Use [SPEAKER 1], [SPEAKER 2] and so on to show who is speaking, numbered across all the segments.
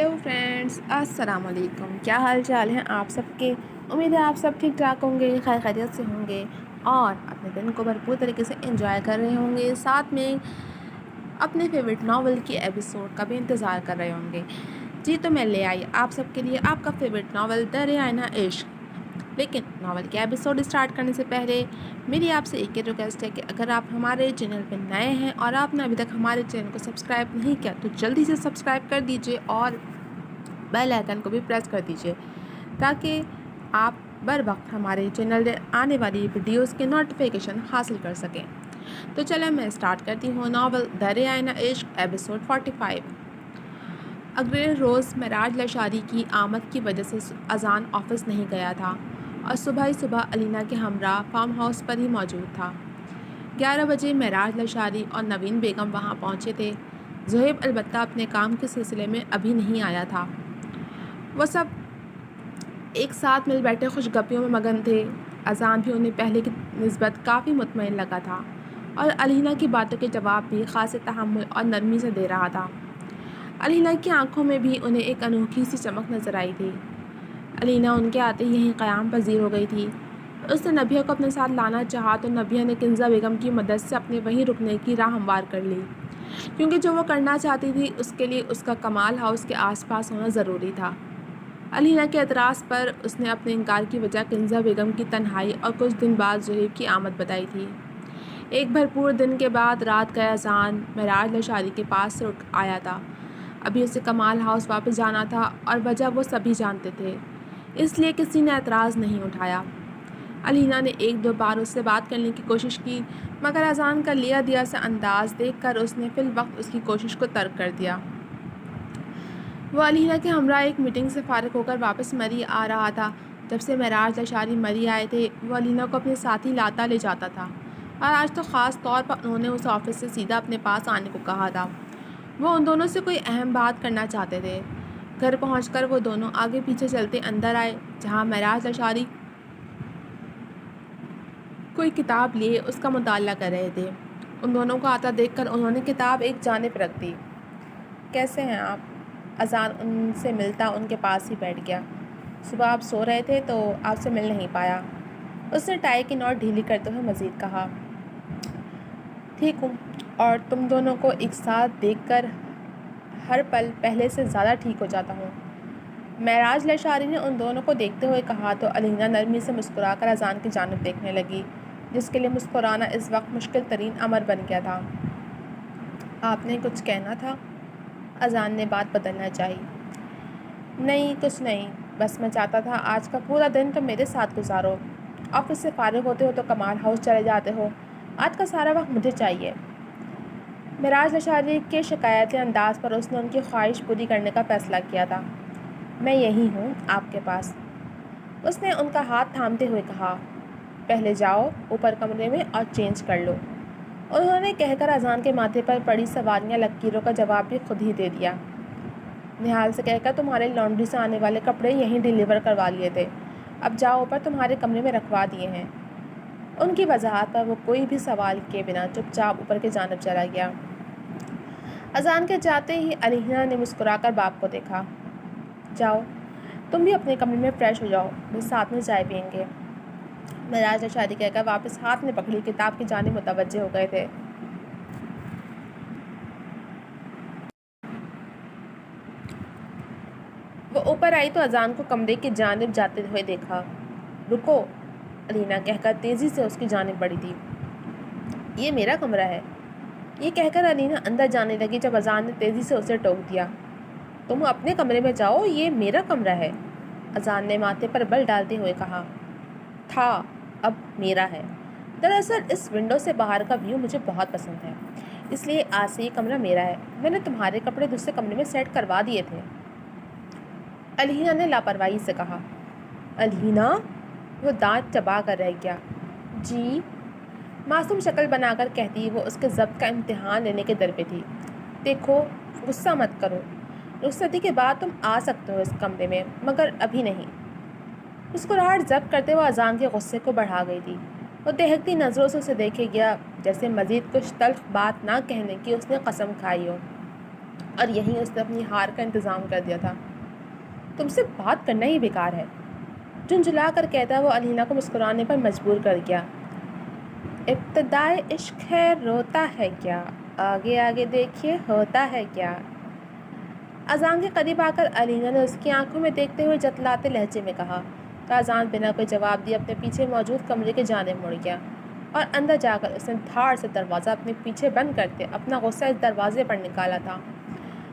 [SPEAKER 1] Hello friends, السلام علیکم۔ کیا حال چال ہیں آپ سب کے؟ امید ہے آپ سب ٹھیک ٹھاک ہوں گے، خیر خیریت سے ہوں گے اور اپنے دن کو بھرپور طریقے سے انجوائے کر رہے ہوں گے، ساتھ میں اپنے فیوریٹ ناول کی ایپیسوڈ کا بھی انتظار کر رہے ہوں گے۔ جی تو میں لے آئی آپ سب کے لیے آپ کا فیوریٹ ناول دریائے عشق۔ لیکن ناول کے ایپیسوڈ اسٹارٹ کرنے سے پہلے میری آپ سے ایک ہی ریکویسٹ ہے کہ اگر آپ ہمارے چینل پہ نئے ہیں اور آپ نے ابھی تک ہمارے چینل کو سبسکرائب نہیں کیا تو جلدی سے سبسکرائب کر دیجیے اور بیل آئیکن کو بھی پریس کر دیجیے تاکہ آپ بر وقت ہمارے چینل میں آنے والی ویڈیوز کے نوٹیفیکیشن حاصل کر سکیں۔ تو چلیں میں اسٹارٹ کرتی ہوں ناول دریائے عشق ایپیسوڈ 45۔ اگلے روز معراج لاشاری کی آمد کی وجہ سے اذان آفس نہیں گیا تھا اور صبح ہی صبح علینا کے ہمراہ فارم ہاؤس پر ہی موجود تھا۔ 11 بجے معراج لاشاری اور نوین بیگم وہاں پہنچے تھے۔ زہیب البتہ اپنے کام کے سلسلے میں ابھی نہیں آیا تھا۔ وہ سب ایک ساتھ مل بیٹھے خوش گپیوں میں مگن تھے۔ اذان بھی انہیں پہلے کی نسبت کافی مطمئن لگا تھا اور علینا کی باتوں کے جواب بھی خاص تحمل اور نرمی سے دے رہا تھا۔ علینا کی آنکھوں میں بھی انہیں ایک انوکھی سی چمک نظر آئی تھی۔ علینا ان کے آتے ہی یہیں قیام پذیر ہو گئی تھی۔ اس نے نبیہ کو اپنے ساتھ لانا چاہا تو نبیہ نے کنزہ بیگم کی مدد سے اپنے وہیں رکنے کی راہ ہموار کر لی، کیونکہ جو وہ کرنا چاہتی تھی اس کے لیے اس کا کمال ہاؤس کے آس پاس ہونا ضروری تھا۔ علینا کے اعتراض پر اس نے اپنے انکار کی وجہ کنزہ بیگم کی تنہائی اور کچھ دن بعد زہیب کی آمد بتائی تھی۔ ایک بھرپور دن کے بعد رات کا اذان معراج لاشاری کے پاس سے اٹھ آیا تھا۔ ابھی اسے کمال ہاؤس واپس جانا تھا اور وجہ وہ سبھی جانتے تھے، اس لیے کسی نے اعتراض نہیں اٹھایا۔ علینا نے ایک دو بار اس سے بات کرنے کی کوشش کی مگر اذان کا لیا دیا سا انداز دیکھ کر اس نے فی الوقت اس کی کوشش کو ترک کر دیا۔ وہ علینا کے ہمراہ ایک میٹنگ سے فارغ ہو کر واپس مری آ رہا تھا۔ جب سے معراج لاشاری مری آئے تھے وہ علینا کو اپنے ساتھ ہی لاتا لے جاتا تھا اور آج تو خاص طور پر انہوں نے اس آفس سے سیدھا اپنے پاس آنے کو کہا تھا۔ وہ ان دونوں سے کوئی اہم بات کرنا چاہتے تھے۔ گھر پہنچ کر وہ دونوں آگے پیچھے چلتے اندر آئے جہاں معراج لاشاری کوئی کتاب لیے اس کا مطالعہ کر رہے تھے۔ ان دونوں کو آتا دیکھ کر انہوں نے کتاب ایک جانب رکھ دی۔ کیسے ہیں آپ؟ اذان ان سے ملتا ان کے پاس ہی بیٹھ گیا۔ صبح آپ سو رہے تھے تو آپ سے مل نہیں پایا، اس نے ٹائی کی نوٹ ڈھیلی کرتے ہوئے مزید کہا۔ ٹھیک ہوں، اور تم دونوں کو ایک ساتھ دیکھ کر ہر پل پہلے سے زیادہ ٹھیک ہو جاتا ہوں۔ معراج لاشاری نے ان دونوں کو دیکھتے ہوئے کہا تو علینا نرمی سے مسکرا کر اذان کی جانب دیکھنے لگی جس کے لیے مسکرانا اس وقت مشکل ترین امر بن گیا تھا۔ آپ نے کچھ کہنا تھا؟ اذان نے بات بدلنا چاہی۔ نہیں کچھ نہیں، بس میں چاہتا تھا آج کا پورا دن تم میرے ساتھ گزارو۔ آفس سے فارغ ہوتے ہو تو کمال ہاؤس چلے جاتے ہو، آج کا سارا وقت مجھے چاہیے۔ معراج لاشاری کے شکایتی انداز پر اس نے ان کی خواہش پوری کرنے کا فیصلہ کیا تھا۔ میں یہی ہوں آپ کے پاس، اس نے ان کا ہاتھ تھامتے ہوئے کہا۔ پہلے جاؤ اوپر کمرے میں اور چینج کر لو، انہوں نے کہہ کر اذان کے ماتھے پر پڑی سواریاں لکیروں کا جواب بھی خود ہی دے دیا۔ نہال سے کہہ کر تمہارے لانڈری سے آنے والے کپڑے یہیں ڈیلیور کروا لیے تھے، اب جاؤ اوپر تمہارے کمرے میں رکھوا دیے ہیں۔ ان کی وضاحت پر وہ کوئی بھی سوال کیے بنا چپ چاپ اوپر کی جانب چلا گیا۔ اذان کے جاتے ہی علینا نے مسکرا کر باپ کو دیکھا۔ جاؤ تم بھی اپنے کمرے میں فریش ہو جاؤ، پھر ساتھ میں چائے پئیں گے۔ معراج لاشاری کہہ کر واپس ہاتھ میں پکڑی کتاب کی جانب متوجہ ہو گئے تھے۔ وہ اوپر آئی تو اذان کو کمرے کی جانب جاتے ہوئے دیکھا۔ رکو، علینا کہہ کر تیزی سے اس کی جانب بڑھی تھی۔ یہ میرا کمرہ ہے، یہ کہہ کر علینا اندر جانے لگی جب اذان نے تیزی سے اسے ٹوک دیا۔ تم اپنے کمرے میں جاؤ، یہ میرا کمرہ ہے، اذان نے ماتھے پر بل ڈالتے ہوئے کہا۔ تھا اب میرا ہے۔ دراصل اس ونڈو سے باہر کا ویو مجھے بہت پسند ہے، اس لیے آج سے یہ کمرہ میرا ہے۔ میں نے تمہارے کپڑے دوسرے کمرے میں سیٹ کروا دیے تھے، علینا نے لاپرواہی سے کہا۔ علینا؟ وہ دانت چبا کر رہ گیا۔ جی؟ معصوم شکل بنا کر کہتی وہ اس کے ضبط کا امتحان لینے کے در پہ تھی۔ دیکھو غصہ مت کرو، رخصتی کے بعد تم آ سکتے ہو اس کمرے میں، مگر ابھی نہیں۔ مسکراہٹ ضبط کرتے ہوئے اذان کے غصے کو بڑھا گئی تھی۔ وہ دہکتی نظروں سے اسے دیکھے گیا جیسے مزید کچھ تلخ بات نہ کہنے کی اس نے قسم کھائی ہو۔ اور یہیں اس نے اپنی ہار کا انتظام کر دیا تھا۔ تم سے بات کرنا ہی بیکار ہے، جھنجھلا کر کہتا وہ الینا کو مسکرانے پر مجبور کر گیا۔ ابتدائے عشق ہے روتا ہے کیا، آگے آگے دیکھیے ہوتا ہے کیا۔ اذان کے قریب آ کر الینا نے اس کی آنکھوں میں دیکھتے ہوئے جتلاتے لہجے میں کہا تو اذان بنا کوئی جواب دیے اپنے پیچھے موجود کمرے کی جانب مڑ گیا اور اندر جا کر اس نے دھاڑ سے دروازہ اپنے پیچھے بند کرتے اپنا غصہ اس دروازے پر نکالا تھا۔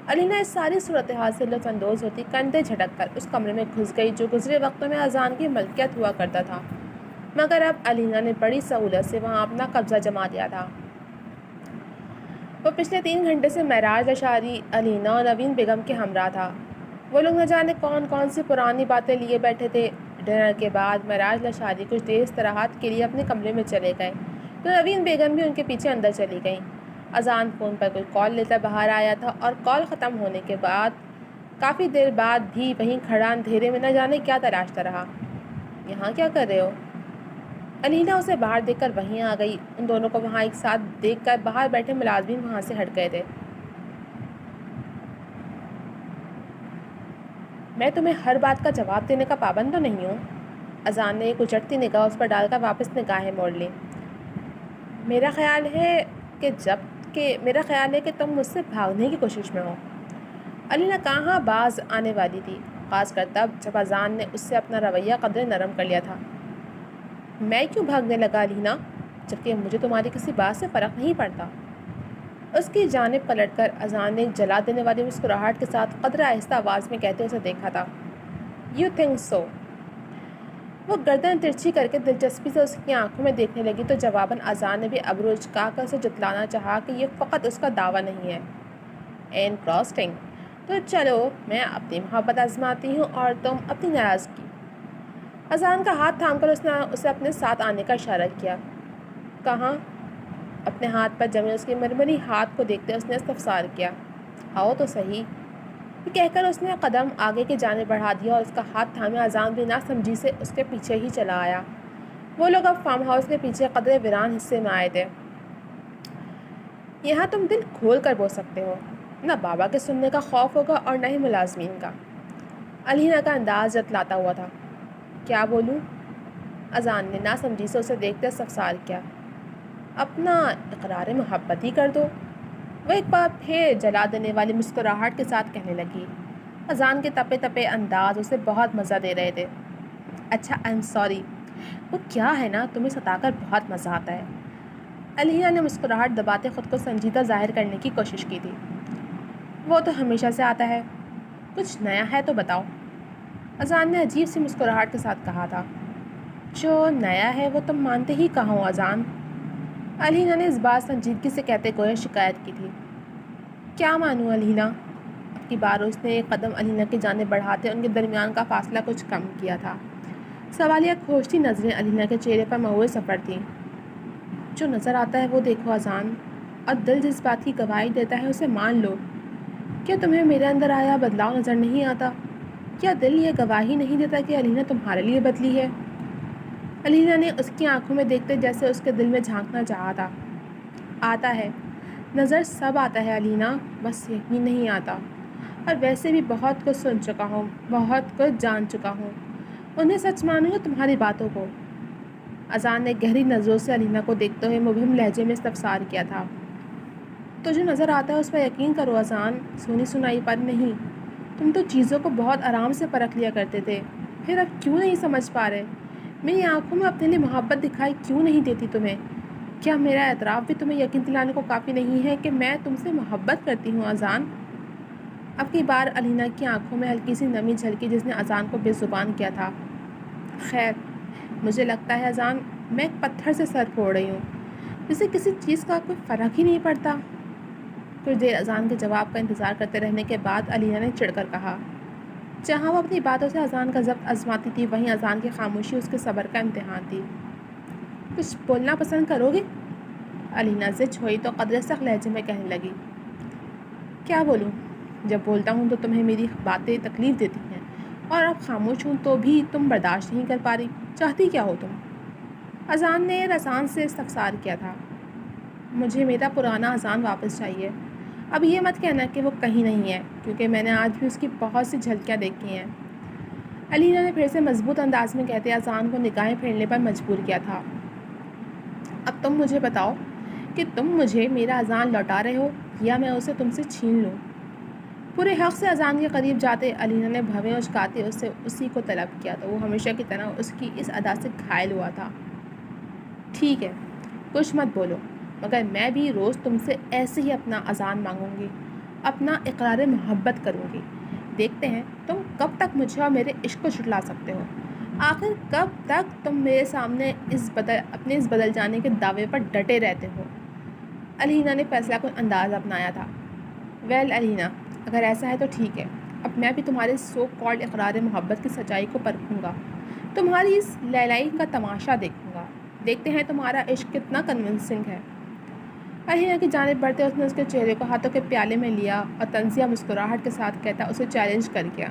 [SPEAKER 1] الینا اس ساری صورتحال سے لطف اندوز ہوتی کندھے جھٹک کر اس کمرے میں گھس گئی جو گزرے وقتوں میں اذان کی ملکیت ہوا کرتا تھا، مگر اب الینا نے بڑی سہولت سے وہاں اپنا قبضہ جما لیا تھا۔ وہ پچھلے 3 گھنٹے سے معراج لشاری، الینا اور نوین بیگم کے ہمراہ تھا۔ وہ لوگ نہ جانے کون کون سی پرانی باتیں لیے بیٹھے تھے۔ ڈنر کے بعد معراج لشاری کچھ دیر استراحت کے لیے اپنے کمرے میں چلے گئے تو نوین بیگم بھی ان کے پیچھے اندر چلی گئیں۔ اذان فون پر کوئی کال لیتا باہر آیا تھا اور کال ختم ہونے کے بعد کافی دیر بعد بھی وہیں کھڑا اندھیرے میں نہ جانے کیا تلاشتا رہا۔ یہاں کیا کر رہے ہو؟ الینا اسے باہر دیکھ کر وہیں آ گئی۔ ان دونوں کو وہاں ایک ساتھ دیکھ کر باہر بیٹھے ملازمین وہاں سے ہٹ گئے تھے۔ میں تمہیں ہر بات کا جواب دینے کا پابند تو نہیں ہوں؟ اذان نے ایک اچٹتی نگاہ اس پر ڈال کر واپس نگاہیں موڑ لی۔ میرا خیال ہے کہ تم مجھ سے بھاگنے کی کوشش میں ہو۔ الینا کہاں باز آنے والی تھی، خاص کر تب جب اذان نے اس سے اپنا رویہ قدرے نرم کر لیا تھا۔ میں کیوں بھاگنے لگا الینا، جبکہ مجھے تمہاری کسی بات سے فرق نہیں پڑتا؟ اس کی جانب پلٹ کر اذان نے ایک جلا دینے والی مسکراہٹ کے ساتھ قدرہ آہستہ آواز میں کہتے اسے دیکھا تھا۔ You think so? وہ گردن ترچھی کر کے دلچسپی سے اس کی آنکھوں میں دیکھنے لگی تو جواباً اذان نے بھی ابرو اچکا کر اسے جتلانا چاہا کہ یہ فقط اس کا دعویٰ نہیں ہے۔ انٹرسٹنگ، تو چلو میں اپنی محبت آزماتی ہوں اور تم اپنی ناراضگی۔ اذان کا ہاتھ تھام کر اس نے اسے اپنے ساتھ آنے کا اشارہ کیا۔ کہاں؟ اپنے ہاتھ پر جمے اس کے مرمری ہاتھ کو دیکھتے اس نے استفسار کیا۔ آؤ تو صحیح، یہ کہہ کر اس نے قدم آگے کی جانب بڑھا دیا اور اس کا ہاتھ تھامے اذان بھی نہ سمجھی سے اس کے پیچھے ہی چلا آیا۔ وہ لوگ اب فارم ہاؤس کے پیچھے قدرے ویران حصے میں آئے تھے۔ یہاں تم دل کھول کر بول سکتے ہو، نہ بابا کے سننے کا خوف ہوگا اور نہ ہی ملازمین کا۔ الینا کا انداز جتلاتا ہوا تھا۔ کیا بولوں؟ اذان نے نہ سمجھی سے اسے دیکھتے استفسار کیا۔ اپنا اقرار محبت ہی کر دو، وہ ایک بار پھر جلا دینے والی مسکراہٹ کے ساتھ کہنے لگی۔ اذان کے تپے تپے انداز اسے بہت مزہ دے رہے تھے۔ اچھا آئی ایم سوری، وہ کیا ہے نا تمہیں ستا کر بہت مزہ آتا ہے۔ الینا نے مسکراہٹ دباتے خود کو سنجیدہ ظاہر کرنے کی کوشش کی تھی۔ وہ تو ہمیشہ سے آتا ہے، کچھ نیا ہے تو بتاؤ، اذان نے عجیب سی مسکراہٹ کے ساتھ کہا تھا۔ جو نیا ہے وہ تم مانتے ہی کہاں ہو اذان؟ الینا نے اس بات سنجیدگی سے کہتے گویا شکایت کی تھی۔ کیا مانوں الینا؟ اب کی بار اس نے ایک قدم الینا کی جانب بڑھاتے ان کے درمیان کا فاصلہ کچھ کم کیا تھا۔ سوالیہ کھوجتی نظریں الینا کے چہرے پر مہوے سفر تھیں۔ جو نظر آتا ہے وہ دیکھو اذان، اور دل جس بات کی گواہی دیتا ہے اسے مان لو۔ کیا تمہیں میرے اندر آیا بدلاؤ نظر نہیں آتا؟ کیا دل یہ گواہی نہیں دیتا کہ الینا تمہارے لیے بدلی ہے؟ الینا نے اس کی آنکھوں میں دیکھتے جیسے اس کے دل میں جھانکنا چاہا تھا۔ آتا ہے، نظر سب آتا ہے الینا، بس یقین نہیں آتا، اور ویسے بھی بہت کچھ سن چکا ہوں، بہت کچھ جان چکا ہوں، انہیں سچ مانوں گا تمہاری باتوں کو؟ اذان نے گہری نظروں سے الینا کو دیکھتے ہوئے مبہم لہجے میں استفسار کیا تھا۔ تو جو نظر آتا ہے اس پر یقین کرو اذان، سنی سنائی پر نہیں۔ تم تو چیزوں کو بہت آرام سے پرکھ لیا کرتے تھے، پھر اب کیوں نہیں سمجھ پا رہے؟ میری آنکھوں میں اپنے لیے محبت دکھائی کیوں نہیں دیتی تمہیں؟ کیا میرا اعتراف بھی تمہیں یقین دلانے کو کافی نہیں ہے کہ میں تم سے محبت کرتی ہوں اذان؟ اب کی بار الینا کی آنکھوں میں ہلکی سی نمی جھلکی جس نے اذان کو بے زبان کیا تھا۔ خیر، مجھے لگتا ہے اذان میں ایک پتھر سے سر پھوڑ رہی ہوں، جسے کسی چیز کا کوئی فرق ہی نہیں پڑتا۔ کچھ دیر اذان کے جواب کا انتظار کرتے رہنے کے بعد الینا نے چڑھ کر کہا۔ جہاں وہ اپنی باتوں سے اذان کا ضبط آزماتی تھی وہیں اذان کی خاموشی اس کے صبر کا امتحان تھی۔ کچھ بولنا پسند کرو گے؟ الینا ضد ہوئی تو قدرے سخت لہجے میں کہنے لگی۔ کیا بولوں؟ جب بولتا ہوں تو تمہیں میری باتیں تکلیف دیتی ہیں، اور اب خاموش ہوں تو بھی تم برداشت نہیں کر پا رہی۔ چاہتی کیا ہو تم؟ اذان نے رسان سے استفسار کیا تھا۔ مجھے میرا پرانا اذان واپس چاہیے۔ اب یہ مت کہنا کہ وہ کہیں نہیں ہے، کیونکہ میں نے آج بھی اس کی بہت سی جھلکیاں دیکھی ہیں۔ علینا نے پھر سے مضبوط انداز میں کہتے اذان کو نگاہیں پھیرنے پر مجبور کیا تھا۔ اب تم مجھے بتاؤ کہ تم مجھے میرا اذان لوٹا رہے ہو یا میں اسے تم سے چھین لوں؟ پورے حق سے اذان کے قریب جاتے علینا نے بھویں اچکاتے اس سے اسی کو طلب کیا تو وہ ہمیشہ کی طرح اس کی اس ادا سے گھائل ہوا تھا۔ ٹھیک ہے، کچھ مت بولو، مگر میں بھی روز تم سے ایسے ہی اپنا اذان مانگوں گی، اپنا اقرار محبت کروں گی۔ دیکھتے ہیں تم کب تک مجھے اور میرے عشق کو جھٹلا سکتے ہو۔ آخر کب تک تم میرے سامنے اپنے اس بدل جانے کے دعوے پر ڈٹے رہتے ہو؟ علینا نے فیصلہ کن انداز اپنایا تھا۔ ویل علینا، اگر ایسا ہے تو ٹھیک ہے، اب میں بھی تمہارے سو کالڈ اقرار محبت کی سچائی کو پرکھوں گا، تمہاری اس لیلائی کا تماشا دیکھوں گا، دیکھتے ہیں تمہارا عشق کتنا کنونسنگ ہے۔ علینا کی جانب بڑھتے اس نے اس کے چہرے کو ہاتھوں کے پیالے میں لیا اور طنزیہ مسکراہٹ کے ساتھ کہتا اسے چیلنج کر گیا۔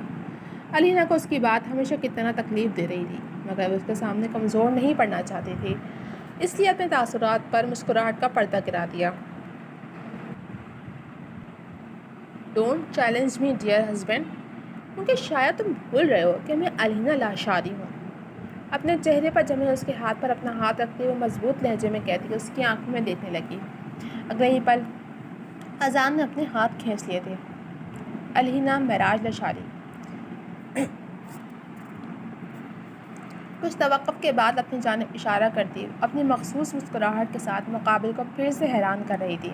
[SPEAKER 1] علینا کو اس کی بات ہمیشہ کتنا تکلیف دے رہی تھی، مگر وہ اس کے سامنے کمزور نہیں پڑنا چاہتی تھی، اس لیے اپنے تاثرات پر مسکراہٹ کا پردہ گرا دیا۔ Don't challenge me dear husband, کیونکہ شاید تم بھول رہے ہو کہ میں علینا لاشاری ہوں۔ اپنے چہرے پر جمے اس کے ہاتھ پر اپنا ہاتھ رکھتے ہوئے مضبوط لہجے میں کہتی کہ اس کی آنکھوں میں دیکھنے لگی۔ اگلے ہی پل اذان نے اپنے ہاتھ کھینچ لیے تھے۔ علینا معراج لاشاری۔ کچھ توقف کے بعد اپنی جانب اشارہ کرتی اپنی مخصوص مسکراہٹ کے ساتھ مقابل کو پھر سے حیران کر رہی تھی۔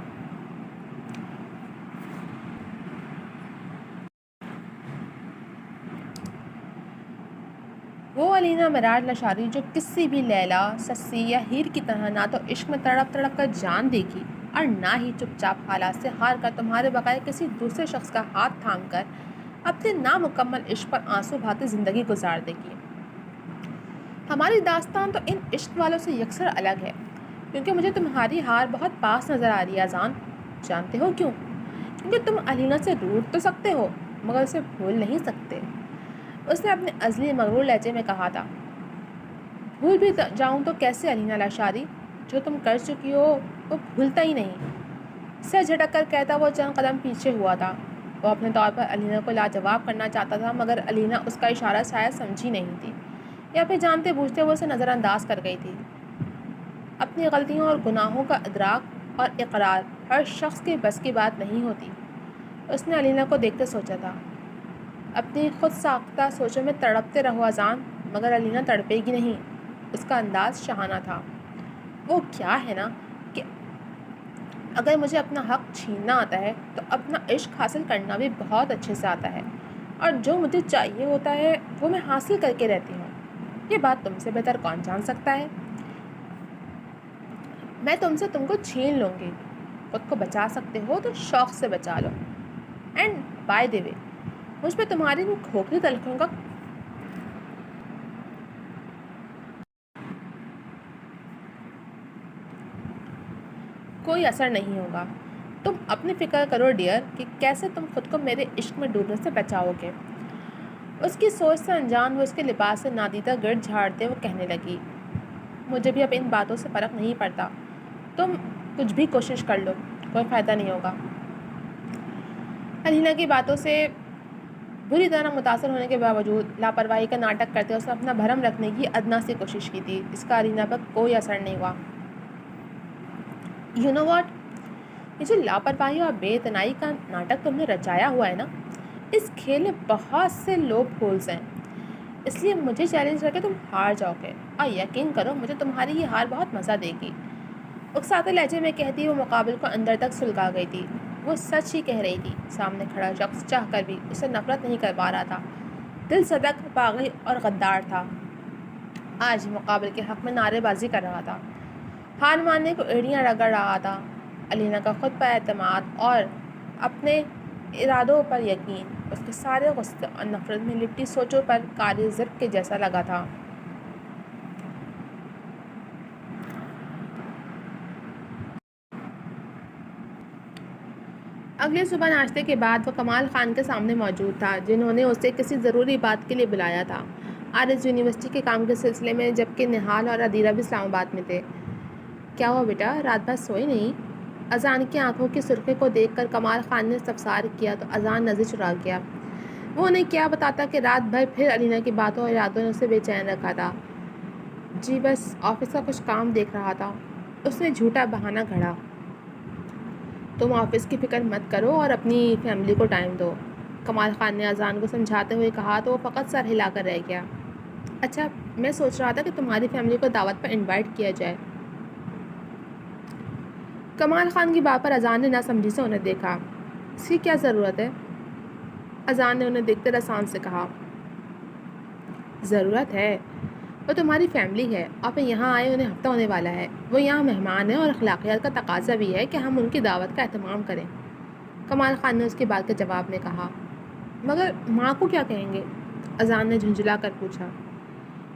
[SPEAKER 1] وہ علینا معراج لاشاری جو کسی بھی لیلا، سسی یا ہیر کی طرح نہ تو عشق میں تڑپ تڑپ کر جان دے گی اور نہ ہی چپ چاپ حالات سے ہار کر تمہارے بغیر کسی دوسرے شخص کا ہاتھ تھام کر اپنے نامکمل عشق پر آنسو بہاتے زندگی گزار دے گی۔ ہماری داستان تو ان عشق والوں سے یکسر الگ ہے، کیونکہ مجھے تمہاری ہار بہت پاس نظر آ رہی ہے اذان۔ جانتے ہو کیوں؟ کیونکہ تم علینا سے روٹھ تو سکتے ہو مگر اسے بھول نہیں سکتے۔ اس نے اپنے ازلی مغرور لہجے میں کہا تھا۔ بھول بھی جاؤں تو کیسے علینا لاشاری، جو تم کر چکی ہو وہ بھولتا ہی نہیں۔ سر جھٹک کر کہتا وہ چند قدم پیچھے ہوا تھا۔ وہ اپنے طور پر علینا کو لاجواب کرنا چاہتا تھا، مگر علینا اس کا اشارہ شاید سمجھی نہیں تھی یا پھر جانتے بوجھتے وہ اسے نظر انداز کر گئی تھی۔ اپنی غلطیوں اور گناہوں کا ادراک اور اقرار ہر شخص کے بس کی بات نہیں ہوتی۔ اس نے علینا کو دیکھتے سوچا تھا، اپنی خود ساختہ سوچوں میں تڑپتے رہو اذان، مگر علینا تڑپے گی نہیں۔ اس کا انداز شاہانہ تھا۔ وہ کیا ہے نا کہ اگر مجھے اپنا حق چھیننا آتا ہے تو اپنا عشق حاصل کرنا بھی بہت اچھے سے آتا ہے، اور جو مجھے چاہیے ہوتا ہے وہ میں حاصل کر کے رہتی ہوں۔ یہ بات تم سے بہتر کون جان سکتا ہے؟ میں تم کو چھین لوں گی۔ خود کو بچا سکتے ہو تو شوق سے بچا لو۔ اینڈ بائی دی وے، مجھ پہ تمہاری ان کھوکھلی تلخیوں کا کوئی اثر نہیں ہوگا۔ تم اپنی فکر کرو ڈیئر کہ کیسے تم خود کو میرے عشق میں ڈوبنے سے بچاؤ گے۔ اس کی سوچ سے انجان وہ اس کے لباس سے نادیدہ گرد جھاڑتے وہ کہنے لگی، مجھے بھی اب ان باتوں سے فرق نہیں پڑتا، تم کچھ بھی کوشش کر لو، کوئی فائدہ نہیں ہوگا۔ علینا کی باتوں سے بری طرح متاثر ہونے کے باوجود لاپرواہی کا ناٹک کرتے اس نے اپنا بھرم رکھنے کی ادنا سی کوشش کی تھی، اس کا علینا پر کوئی اثر نہیں ہوا۔ یو نو واٹ، یہ جو لاپرواہی اور بے اتنائی کا ناٹک تم نے رچایا ہوا ہے نا، اس کھیل میں بہت سے لوپ ہولز ہیں، اس لیے مجھے چیلنج کر کے تم ہار جاؤ گے، اور یقین کرو مجھے تمہاری یہ ہار بہت مزہ دے گی۔ اکساتے لہجے میں کہتی وہ مقابل کو اندر تک سلگا گئی تھی۔ وہ سچ ہی کہہ رہی تھی، سامنے کھڑا شخص چاہ کر بھی اسے نفرت نہیں کر پا رہا تھا، دل صدق، باغی اور غدار تھا۔ آج مقابل کے حق میں نعرے بازی کر رہا تھا، ہار ماننے کو ایڑیاں رگڑ رہا تھا۔ علینا کا خود پر اعتماد اور اپنے ارادوں پر یقین اس کے سارے غصے اور نفرت میں لپٹی سوچوں پر کاری ضرب کے جیسا لگا تھا۔ اگلی صبح ناشتے کے بعد وہ کمال خان کے سامنے موجود تھا، جنہوں نے اسے کسی ضروری بات کے لیے بلایا تھا، آر ایس یونیورسٹی کے کام کے سلسلے میں، جبکہ نہال اور ادیرہ بھی اسلام آباد میں تھے۔ کیا ہوا بیٹا، رات بھر سوئی نہیں؟ اذان کی آنکھوں کی سرخی کو دیکھ کر کمال خان نے استفسار کیا تو اذان نظر چرا گیا۔ وہ انہیں کیا بتاتا کہ رات بھر پھر علینا کی باتوں اور یادوں نے اسے بے چین رکھا تھا۔ جی بس آفس کا کچھ کام دیکھ رہا تھا، اس نے جھوٹا بہانہ گھڑا۔ تم آفس کی فکر مت کرو اور اپنی فیملی کو ٹائم دو، کمال خان نے اذان کو سمجھاتے ہوئے کہا تو وہ فقط سر ہلا کر رہ گیا۔ اچھا، میں سوچ رہا تھا کہ تمہاری فیملی کو دعوت پر انوائٹ کیا جائے۔ کمال خان کی بات پر اذان نے ناسمجھی سے انہیں دیکھا۔ اس کی کیا ضرورت ہے؟ اذان نے انہیں دیکھتے رسان سے کہا۔ ضرورت ہے، وہ تمہاری فیملی ہے، آپ یہاں آئے انہیں ہفتہ ہونے والا ہے، وہ یہاں مہمان ہیں اور اخلاقیات کا تقاضا بھی ہے کہ ہم ان کی دعوت کا اہتمام کریں، کمال خان نے اس کی بات کے جواب میں کہا۔ مگر ماں کو کیا کہیں گے؟ اذان نے جھنجھلا کر پوچھا۔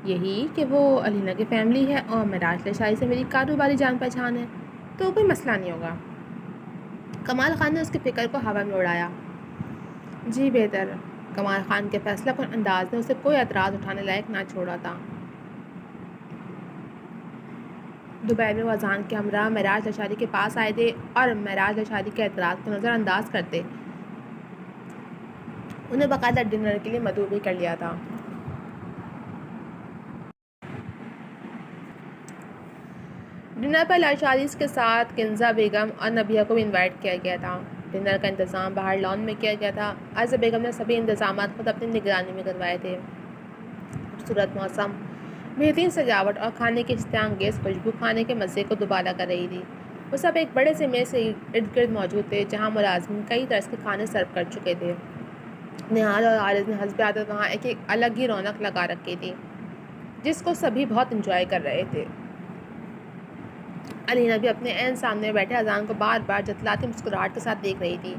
[SPEAKER 1] یہی کہ وہ علینا کی فیملی ہے اور معراج لشائی سے میری کاروباری جان پہچان ہے، تو کوئی مسئلہ نہیں ہوگا۔ کمال خان نے اس کی فکر کو ہوا میں اڑایا۔ جی بہتر، کمال خان کے فیصلہ کن انداز نے اسے کوئی اعتراض اٹھانے لائق نہ چھوڑا تھا۔ دوپہر میں وہ اذان کے ہمراہ معراج لشاری کے پاس آئے تھے اور معراج لشاری کے اعتراض کو نظر انداز کرتے انہیں باقاعدہ ڈنر کے لیے مدعو بھی کر لیا تھا۔ ڈنر پر لاشاریز کے ساتھ کنزا بیگم اور نبیہ کو بھی انوائٹ کیا گیا تھا۔ ڈنر کا انتظام باہر لان میں کیا گیا تھا۔ عائزہ بیگم نے سبھی انتظامات خود اپنی نگرانی میں کروائے تھے۔ خوبصورت موسم، بہترین سجاوٹ اور کھانے کی اشتہا انگیز خوشبو کھانے کے مزے کو دوبالا کر رہی تھی۔ وہ سب ایک بڑے سے میز سے ارد گرد موجود تھے جہاں ملازمین کئی طرز کے کھانے سرو کر چکے تھے۔ نہال اور عارض نے حسب عادت وہاں ایک الگ ہی رونق لگا رکھی تھی جس کو سبھی بہت انجوائے کر رہے تھے۔ علینا بھی اپنے عین سامنے بیٹھے اذان کو بار بار جتلاتی مسکراہٹ کے ساتھ دیکھ رہی تھی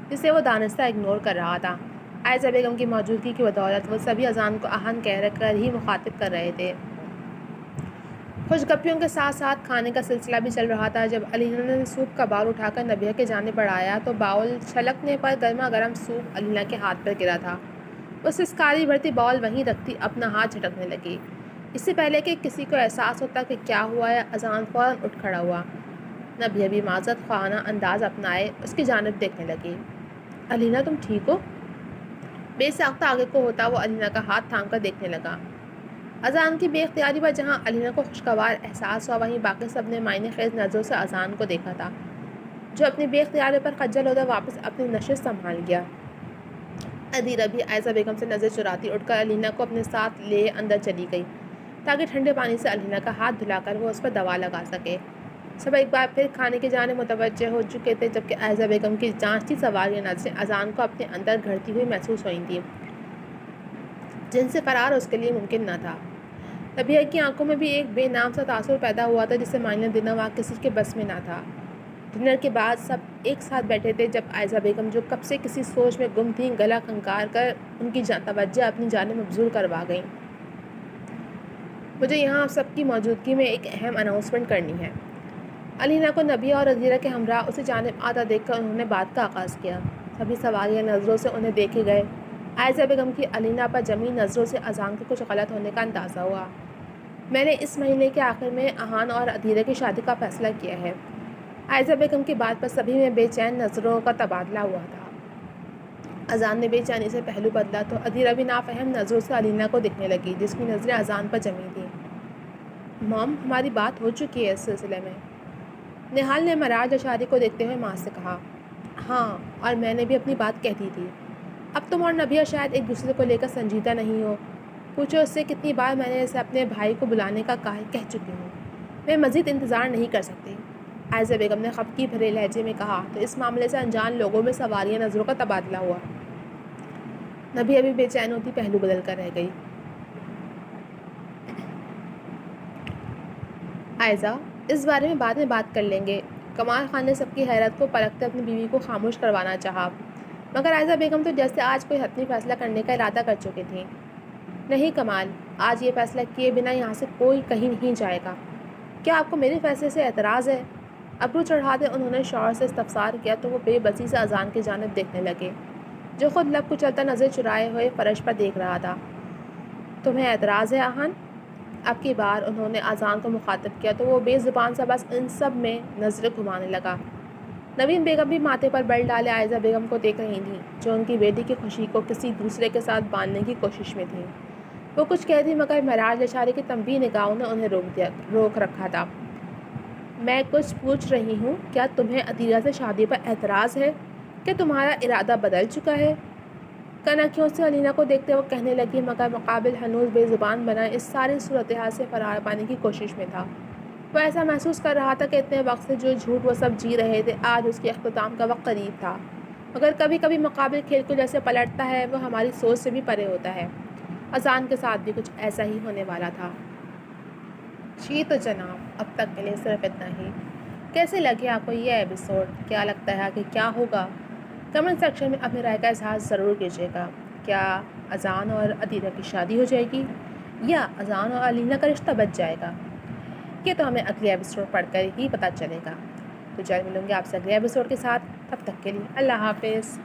[SPEAKER 1] جسے وہ دانستہ اگنور کر رہا تھا۔ عائزہ بیگم کی موجودگی کی بدولت وہ سبھی اذان کو آہن کہہ کر ہی مخاطب کر رہے تھے۔ خوش گپیوں کے ساتھ ساتھ کھانے کا سلسلہ بھی چل رہا تھا۔ جب علینا نے سوپ کا باؤل اٹھا کر نبیہ کے جانب بڑھایا تو باؤل چھلکنے پر گرما گرم سوپ علینا کے ہاتھ پر گرا تھا۔ وہ سسکاری بھرتی باؤل وہیں رکھتی اپنا ہاتھ جھٹکنے لگی۔ اس سے پہلے کہ کسی کو احساس ہوتا کہ کیا ہوا ہے، اذان فوراً اٹھ کھڑا ہوا۔ نبیہ بھی معذرت خواہانہ انداز اپنائے اس کی جانب دیکھنے لگی۔ علینا تم ٹھیک ہو؟ بے ساختہ آگے کو ہوتا وہ علینا کا ہاتھ تھام کر دیکھنے لگا۔ اذان کی بے اختیاری پر جہاں علینا کو خوشگوار احساس ہوا وہیں باقی سب نے معنی خیز نظروں سے اذان کو دیکھا تھا جو اپنی بے اختیاری پر خجل ہوتا واپس اپنی نشست سنبھال گیا۔ ادیرہ بھی عائزہ بیگم سے نظر چراتی اٹھ کر علینا کو اپنے ساتھ لے اندر چلی گئی تاکہ ٹھنڈے پانی سے علینا کا ہاتھ دھلا کر وہ اس پر دوا لگا سکے۔ سب ایک بار پھر کھانے کی جانب متوجہ ہو چکے تھے جبکہ عائزہ بیگم کی جانچتی سواریہ نظریں اذان کو اپنے اندر گھڑتی ہوئی محسوس ہوئی تھیں جن سے فرار اس کے لیے ممکن نہ تھا۔ نبیہ کی آنکھوں میں بھی ایک بے نام سا تاثر پیدا ہوا تھا جسے معنی دینا وہاں کسی کے بس میں نہ تھا۔ ڈنر کے بعد سب ایک ساتھ بیٹھے تھے جب عائزہ بیگم جو کب سے کسی سوچ میں گم تھیں گلا کھنکار کر ان کی توجہ اپنی جانب مبذول کروا گئیں۔ مجھے یہاں آپ سب کی موجودگی میں ایک اہم اناؤنسمنٹ کرنی ہے۔ علینا کو نبیہ اور ادیرہ کے ہمراہ اسی جانب آتا دیکھ کر انہوں نے بات کا آغاز کیا۔ سبھی سواریہ نظروں سے انہیں دیکھے گئے۔ عائزہ بیگم کی علینا پر جمی نظروں سے اذان کے کچھ غلط ہونے کا اندازہ ہوا۔ میں نے اس مہینے کے آخر میں احان اور ادیرہ کی شادی کا فیصلہ کیا ہے۔ عائزہ بیگم کی بات پر سبھی میں بے چین نظروں کا تبادلہ ہوا تھا۔ اذان نے بے چینی سے پہلو بدلا تو ادیرہ بھی نافہم نظروں سے علینا کو دیکھنے لگی جس کی نظریں اذان پر جمی تھیں۔ مام، ہماری بات ہو چکی ہے اس سلسلے میں، نہال نے معراج لشاری کو دیکھتے ہوئے ماں سے کہا۔ ہاں، اور میں نے بھی اپنی بات کہہ دی تھی۔ اب تم اور نبیہ شاید ایک دوسرے کو لے کر سنجیدہ نہیں ہو۔ پوچھو اس سے کتنی بار میں نے اسے اپنے بھائی کو بلانے کا کہہ چکی ہوں۔ میں مزید انتظار نہیں کر سکتی، عائزہ بیگم نے خفگی بھرے لہجے میں کہا تو اس معاملے سے انجان لوگوں میں سواریہ نظروں کا تبادلہ ہوا۔ نبیہ بھی بے چین ہوتی پہلو بدل کر رہ گئی۔ عائزہ، اس بارے میں بعد میں بات کر لیں گے، کمال خان نے سب کی حیرت کو پرکھتے اپنی بیوی کو خاموش کروانا چاہا، مگر عائزہ بیگم تو جیسے آج کوئی حتمی فیصلہ کرنے کا ارادہ کر چکی تھیں۔ نہیں کمال، آج یہ فیصلہ کیے بنا یہاں سے کوئی کہیں نہیں جائے گا۔ کیا آپ کو میرے فیصلے سے اعتراض ہے؟ ابرو چڑھاتے انہوں نے شوہر سے استفسار کیا تو وہ بے بسی سے اذان کی جانب دیکھنے لگے جو خود لب کچلتا نظر چرائے ہوئے فرش پر دیکھ رہا تھا۔ تمہیں اعتراض ہے احان؟ اب کی بار انہوں نے اذان کو مخاطب کیا تو وہ بے زبان سا بس ان سب میں نظریں گھمانے لگا۔ نوین بیگم بھی ماتھے پر بل ڈالے عائزہ بیگم کو دیکھ رہی تھیں، جو ان کی بیٹی کی خوشی کو کسی دوسرے کے ساتھ باندھنے کی کوشش میں تھیں۔ وہ کچھ کہتی مگر معراج اشارے کی تنبیہ نگاہوں نے انہیں روک رکھا تھا۔ میں کچھ پوچھ رہی ہوں، کیا تمہیں عطیہ سے شادی پر اعتراض ہے؟ کیا تمہارا ارادہ بدل چکا ہے؟ کنکھیوں سے علینا کو دیکھتے وہ کہنے لگی، مگر مقابل ہنوز بے زبان بنا اس ساری صورتحال سے فرار پانے کی کوشش میں تھا۔ وہ ایسا محسوس کر رہا تھا کہ اتنے وقت سے جو جھوٹ وہ سب جی رہے تھے، آج اس کے اختتام کا وقت قریب تھا۔ مگر کبھی کبھی مقابل کھیل کو جیسے پلٹتا ہے، وہ ہماری سوچ سے بھی پرے ہوتا ہے۔ اذان کے ساتھ بھی کچھ ایسا ہی ہونے والا تھا۔ جی تو جناب، اب تک کے لیے صرف اتنا ہی۔ کیسے لگے آپ کو یہ ایپیسوڈ؟ کیا لگتا ہے کہ کیا ہوگا؟ کمنٹ سیکشن میں اپنی رائے کا اظہار ضرور کیجیے گا۔ کیا اذان اور عطیہ کی شادی ہو جائے گی یا اذان اور علینا کا رشتہ بچ جائے گا؟ یہ تو ہمیں اگلے ایپیسوڈ پڑھ کر ہی پتہ چلے گا۔ تو جلد ملوں گے آپ سے اگلے ایپیسوڈ کے ساتھ، تب تک کے لیے اللہ حافظ۔